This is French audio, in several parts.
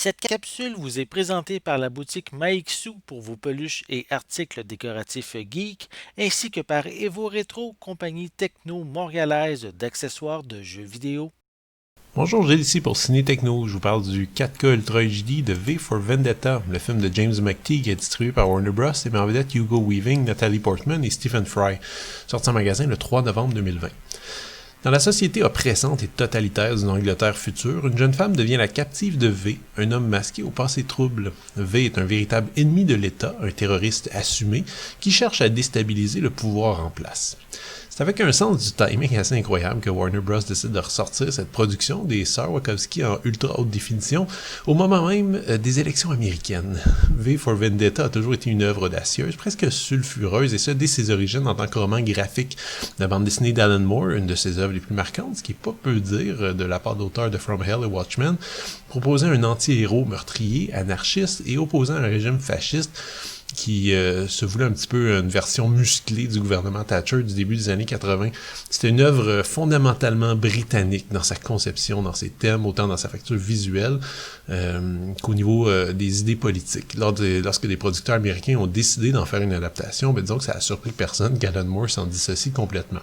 Cette capsule vous est présentée par la boutique Maixu pour vos peluches et articles décoratifs geek, ainsi que par Evo Retro, compagnie techno-montréalaise d'accessoires de jeux vidéo. Bonjour, Gilles ici pour Ciné Techno. Je vous parle du 4K Ultra HD de V for Vendetta, le film de James McTeague qui est distribué par Warner Bros. Et met en vedette Hugo Weaving, Natalie Portman et Stephen Fry, sorti en magasin le 3 novembre 2020. Dans la société oppressante et totalitaire d'une Angleterre future, une jeune femme devient la captive de V, un homme masqué au passé trouble. V est un véritable ennemi de l'État, un terroriste assumé, qui cherche à déstabiliser le pouvoir en place. C'est avec un sens du timing assez incroyable que Warner Bros. Décide de ressortir cette production des sœurs Wachowski en ultra haute définition au moment même des élections américaines. V for Vendetta a toujours été une œuvre audacieuse, presque sulfureuse, et ce dès ses origines en tant que roman graphique. La bande dessinée d'Alan Moore, une de ses œuvres les plus marquantes, ce qui est pas peu dire de la part d'auteurs de From Hell et Watchmen, proposait un anti-héros meurtrier, anarchiste et opposant à un régime fasciste qui se voulait un petit peu une version musclée du gouvernement Thatcher du début des années 80. C'était une œuvre fondamentalement britannique dans sa conception, dans ses thèmes, autant dans sa facture visuelle qu'au niveau des idées politiques. Lorsque des producteurs américains ont décidé d'en faire une adaptation, disons que ça a surpris personne qu'Alan Moore s'en dissocie complètement.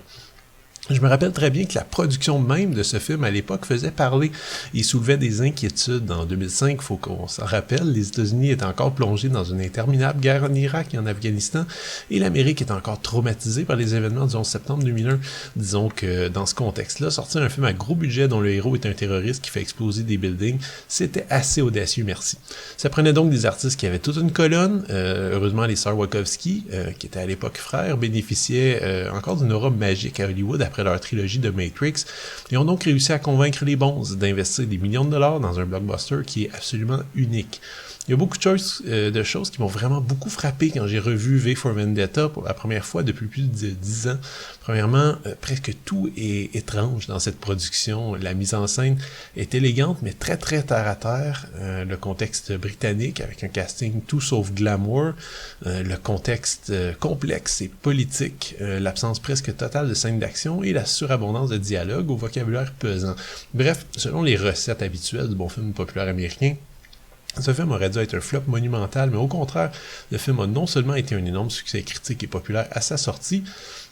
Je me rappelle très bien que la production même de ce film à l'époque faisait parler et soulevait des inquiétudes. En 2005, il faut qu'on s'en rappelle, les États-Unis étaient encore plongés dans une interminable guerre en Irak et en Afghanistan, et l'Amérique est encore traumatisée par les événements du 11 septembre 2001. Disons que dans ce contexte-là, sortir un film à gros budget dont le héros est un terroriste qui fait exploser des buildings, c'était assez audacieux, merci. Ça prenait donc des artistes qui avaient toute une colonne. Heureusement, les sœurs Wachowski, qui étaient à l'époque frères, bénéficiaient encore d'une aura magique à Hollywood après leur trilogie de Matrix, et ont donc réussi à convaincre les bons d'investir des millions de dollars dans un blockbuster qui est absolument unique. Il y a beaucoup de choses qui m'ont vraiment beaucoup frappé quand j'ai revu V for Vendetta pour la première fois depuis plus de 10 ans. Premièrement, presque tout est étrange dans cette production. La mise en scène est élégante, mais très très terre à terre. Le contexte britannique avec un casting tout sauf glamour. Le contexte complexe et politique. L'absence presque totale de scènes d'action et la surabondance de dialogue au vocabulaire pesant. Bref, selon les recettes habituelles du bon film populaire américain, ce film aurait dû être un flop monumental, mais au contraire, le film a non seulement été un énorme succès critique et populaire à sa sortie,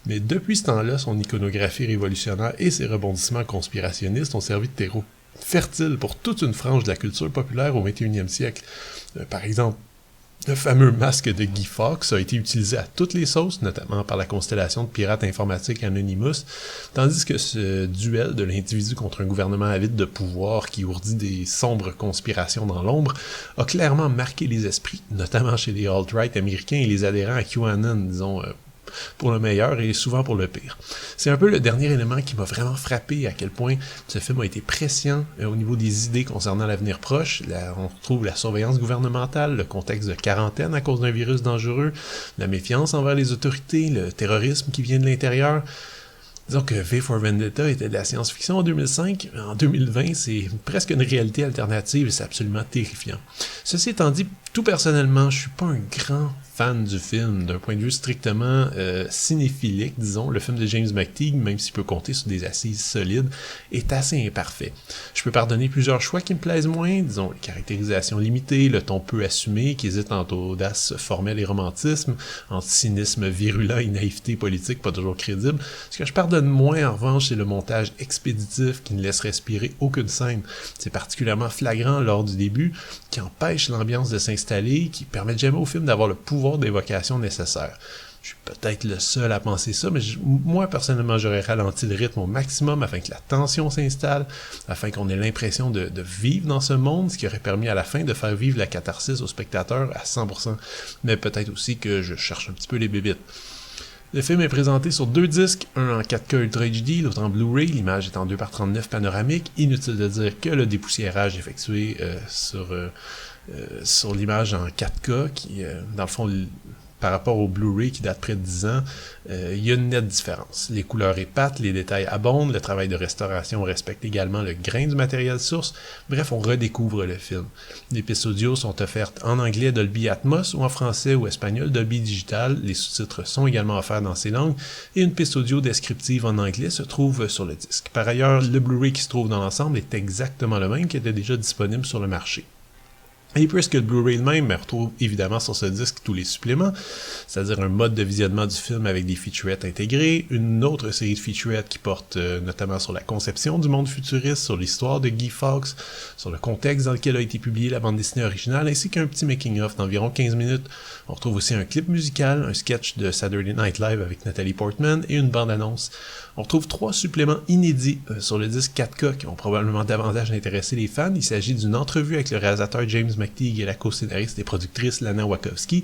mais depuis ce temps-là, son iconographie révolutionnaire et ses rebondissements conspirationnistes ont servi de terreau fertile pour toute une frange de la culture populaire au 21e siècle. Par exemple, le fameux masque de Guy Fawkes a été utilisé à toutes les sauces, notamment par la constellation de pirates informatiques Anonymous, tandis que ce duel de l'individu contre un gouvernement avide de pouvoir qui ourdit des sombres conspirations dans l'ombre a clairement marqué les esprits, notamment chez les alt-right américains et les adhérents à QAnon, disons, pour le meilleur et souvent pour le pire. C'est un peu le dernier élément qui m'a vraiment frappé à quel point ce film a été prescient au niveau des idées concernant l'avenir proche. On retrouve la surveillance gouvernementale, le contexte de quarantaine à cause d'un virus dangereux, la méfiance envers les autorités, le terrorisme qui vient de l'intérieur. Disons que V for Vendetta était de la science-fiction en 2005, en 2020, c'est presque une réalité alternative et c'est absolument terrifiant. Ceci étant dit, tout personnellement, je suis pas un grand fan du film, d'un point de vue strictement cinéphilique, disons. Le film de James McTeague, même s'il peut compter sur des assises solides, est assez imparfait. Je peux pardonner plusieurs choix qui me plaisent moins, disons, les caractérisations limitées, le ton peu assumé, qui hésite entre audace formelle et romantisme, entre cynisme virulent et naïveté politique pas toujours crédible. Ce que je pardonne moins, en revanche, c'est le montage expéditif qui ne laisse respirer aucune scène. C'est particulièrement flagrant lors du début, qui empêche l'ambiance de s'installer, qui permet jamais au film d'avoir le pouvoir d'évocation nécessaire. Je suis peut-être le seul à penser ça, mais moi, personnellement, j'aurais ralenti le rythme au maximum afin que la tension s'installe, afin qu'on ait l'impression de vivre dans ce monde, ce qui aurait permis à la fin de faire vivre la catharsis au spectateur à 100%. Mais peut-être aussi que je cherche un petit peu les bébites. Le film est présenté sur deux disques, un en 4K Ultra HD, l'autre en Blu-ray, l'image est en 2:39 panoramique. Inutile de dire que le dépoussiérage effectué sur l'image en 4K, qui, dans le fond, par rapport au Blu-ray qui date près de 10 ans, il y a une nette différence. Les couleurs épatent, les détails abondent, le travail de restauration respecte également le grain du matériel source. Bref, on redécouvre le film. Les pistes audio sont offertes en anglais Dolby Atmos ou en français ou espagnol Dolby Digital. Les sous-titres sont également offerts dans ces langues et une piste audio descriptive en anglais se trouve sur le disque. Par ailleurs, le Blu-ray qui se trouve dans l'ensemble est exactement le même qui était déjà disponible sur le marché. Et puisque le Blu-ray lui-même retrouve évidemment sur ce disque tous les suppléments, c'est-à-dire un mode de visionnement du film avec des featurettes intégrées, une autre série de featurettes qui porte notamment sur la conception du monde futuriste, sur l'histoire de Guy Fawkes, sur le contexte dans lequel a été publiée la bande dessinée originale, ainsi qu'un petit making-of d'environ 15 minutes. On retrouve aussi un clip musical, un sketch de Saturday Night Live avec Natalie Portman et une bande-annonce. On retrouve 3 suppléments inédits sur le disque 4K qui ont probablement davantage intéressé les fans. Il s'agit d'une entrevue avec le réalisateur James McTeague et la co-scénariste et productrice Lana Wachowski,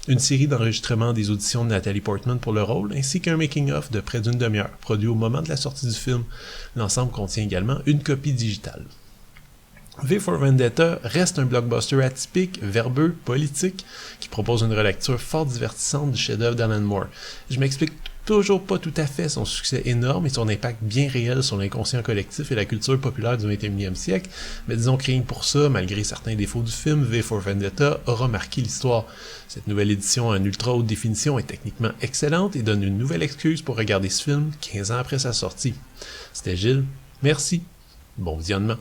une série d'enregistrements des auditions de Natalie Portman pour le rôle, ainsi qu'un making-of de près d'une demi-heure, produit au moment de la sortie du film. L'ensemble contient également une copie digitale. V for Vendetta reste un blockbuster atypique, verbeux, politique, qui propose une relecture fort divertissante du chef-d'œuvre d'Alan Moore. Je m'explique toujours pas tout à fait son succès énorme et son impact bien réel sur l'inconscient collectif et la culture populaire du 21e siècle, mais disons que rien que pour ça, malgré certains défauts du film, V for Vendetta aura marqué l'histoire. Cette nouvelle édition en ultra haute définition est techniquement excellente et donne une nouvelle excuse pour regarder ce film 15 ans après sa sortie. C'était Gilles, merci, bon visionnement.